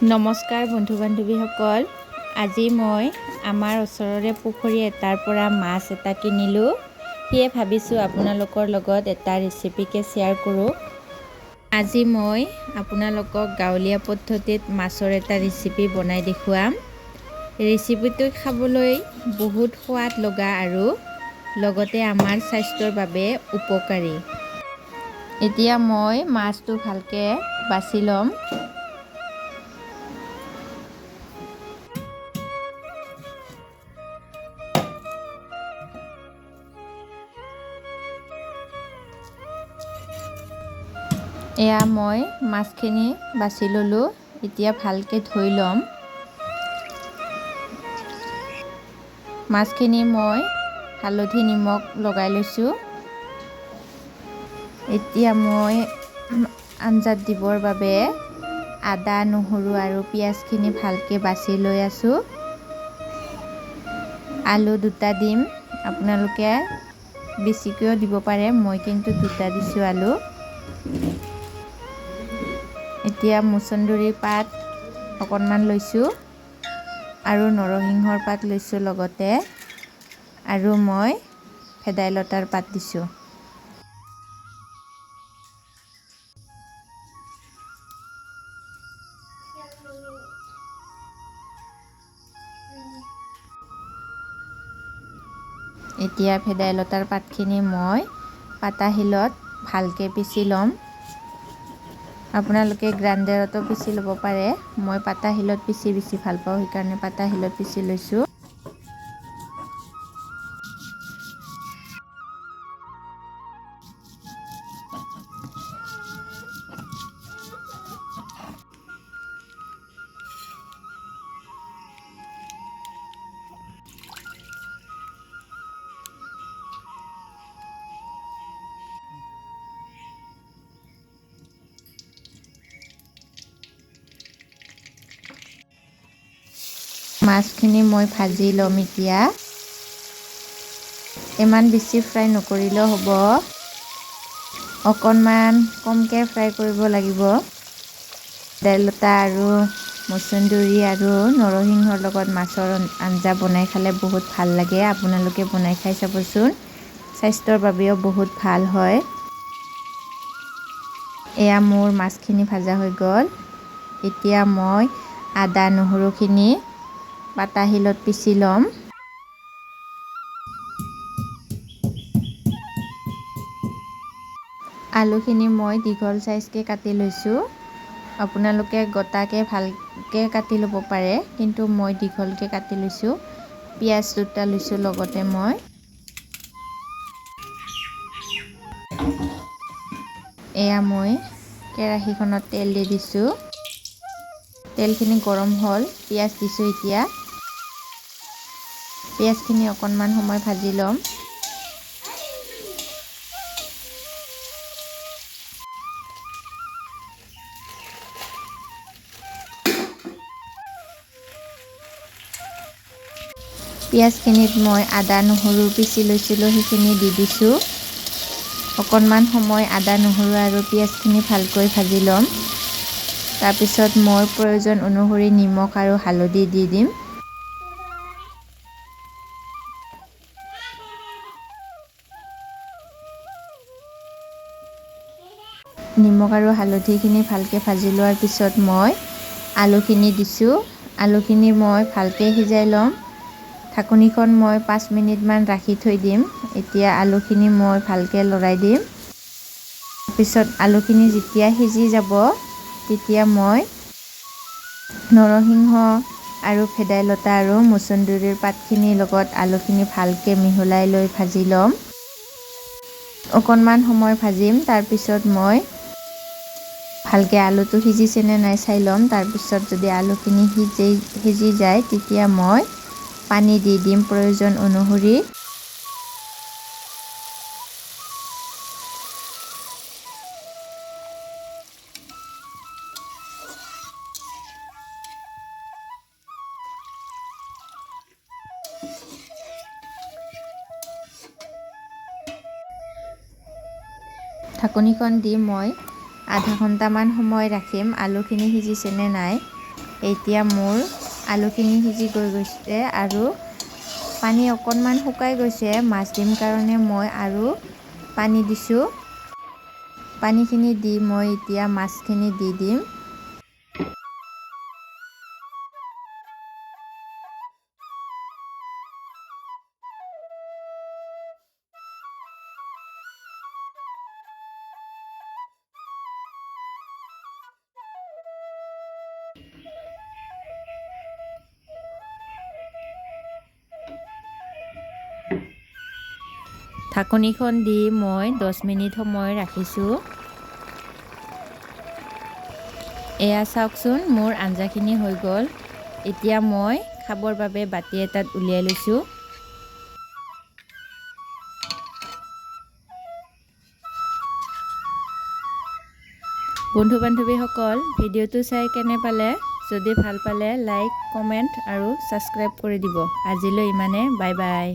নমস্কাৰ বন্ধু বান্ধৱীসকল, আজি মই আমাৰ ওচৰৰে পুখুৰী এটাৰ পৰা মাছ এটা কিনিলোঁ। সেয়ে ভাবিছোঁ আপোনালোকৰ লগত এটা ৰেচিপিকে শ্বেয়াৰ কৰোঁ। আজি মই আপোনালোকক গাঁৱলীয়া পদ্ধতিত মাছৰ এটা ৰেচিপি বনাই দেখুৱাম। ৰেচিপিটো খাবলৈ বহুত সোৱাদ লগা আৰু লগতে আমাৰ স্বাস্থ্যৰ বাবে উপকাৰী। এতিয়া মই মাছটো ভালকৈ বাছি ল'ম। এয়া মই মাছখিনি বাছি ল'লোঁ। এতিয়া ভালকৈ ধুই ল'ম। মাছখিনি মই হালধি নিমখ লগাই লৈছোঁ। এতিয়া মই আঞ্জাত দিবৰ বাবে আদা, নহৰু আৰু পিঁয়াজখিনি ভালকৈ বাছি লৈ আছোঁ। আলু দুটা দিম, আপোনালোকে বেছিকৈও দিব পাৰে, মই কিন্তু দুটা দিছোঁ আলু। এতিয়া মচুন্দৰী পাত অকণমান লৈছোঁ আৰু নৰসিংহৰ পাত লৈছোঁ লগতে, আৰু মই ভেদাইলতাৰ পাত দিছোঁ। এতিয়া ভেদাইলতাৰ পাতখিনি মই পাতাশীলত ভালকৈ পিচি ল'ম। আপোনালোকে গ্ৰাইণ্ডাৰতো পিচি ল'ব পাৰে, মই পাতাশীলত পিচি বেছি ভাল পাওঁ, সেইকাৰণে পাতাশীলত পিচি লৈছোঁ। মাছখিনি মই ভাজি ল'ম। এতিয়া ইমান বেছি ফ্ৰাই নকৰিলেও হ'ব, অকণমান কমকৈ ফ্ৰাই কৰিব লাগিব। ভেদাইলতা আৰু মচুন্দৰী আৰু নৰসিংহৰ লগত মাছৰ আঞ্জা বনাই খালে বহুত ভাল লাগে। আপোনালোকে বনাই খাই চাবচোন, স্বাস্থ্যৰ বাবেও বহুত ভাল হয়। এয়া মোৰ মাছখিনি ভাজা হৈ গ'ল। এতিয়া মই আদা নহৰুখিনি পাতাশীলত পিচি ল'ম। আলুখিনি মই দীঘল চাইজকৈ কাটি লৈছোঁ। আপোনালোকে গোটাকৈ ভালকৈ কাটি ল'ব পাৰে, কিন্তু মই দীঘলকৈ কাটি লৈছোঁ। পিঁয়াজ দুটা লৈছোঁ লগতে। মই এয়া মই কেৰাহীখনত তেল দি দিছোঁ। তেলখিনি গৰম হ'ল, পিঁয়াজ দিছোঁ। এতিয়া পিঁয়াজখিনি অকণমান সময় ভাজি ল'ম। পিঁয়াজখিনিত মই আদা নহৰু পিচি লৈছিলোঁ, সেইখিনি দি দিছোঁ। অকণমান সময় আদা নহৰু আৰু পিঁয়াজখিনি ভালকৈ ভাজি ল'ম। তাৰপিছত মই প্ৰয়োজন অনুসৰি নিমখ আৰু হালধি দি দিম। নিমখ আৰু হালধিখিনি ভালকৈ ভাজি লোৱাৰ পিছত মই আলুখিনি দিছোঁ। আলুখিনি মই ভালকৈ সিজাই ল'ম। ঢাকনিখন মই 5 মিনিটমান ৰাখি থৈ দিম। এতিয়া আলুখিনি মই ভালকৈ লৰাই দিম। তাৰপিছত আলুখিনি যেতিয়া সিজি যাব, তেতিয়া মই নৰসিংহ আৰু ভেদাইলতা আৰু মচুন্দৰীৰ পাতখিনিৰ লগত আলুখিনি ভালকৈ মিহলাই লৈ ভাজি ল'ম। অকণমান সময় ভাজিম। তাৰপিছত মই ভালকৈ আলুটো সিজিছেনে নাই চাই ল'ম। তাৰপিছত যদি আলুখিনি সিজি যায়, তেতিয়া মই পানী দি দিম প্ৰয়োজন অনুসৰি। ঢাকনিখন দি মই আধা ঘণ্টামান সময় ৰাখিম, আলুখিনি সিজিছেনে নাই। এতিয়া মোৰ আলুখিনি সিজি গৈ গৈছে আৰু পানী অকণমান শুকাই গৈছে। মাছ দিম কাৰণে মই আৰু পানী দিছোঁ। পানীখিনি দি মই এতিয়া মাছখিনি দি দিম। ঢাকনিখন দি মই 10 মিনিট সময় ৰাখিছোঁ। এয়া চাওকচোন, মোৰ আঞ্জাখিনি হৈ গ'ল। এতিয়া মই খাবৰ বাবে বাতি এটাত উলিয়াই লৈছোঁ। বন্ধু বান্ধৱীসকল, ভিডিঅ'টো চাই কেনে পালে? যদি ভাল পালে লাইক, কমেণ্ট আৰু ছাবস্ক্ৰাইব কৰি দিব। আজিলৈ ইমানে, বাই বাই।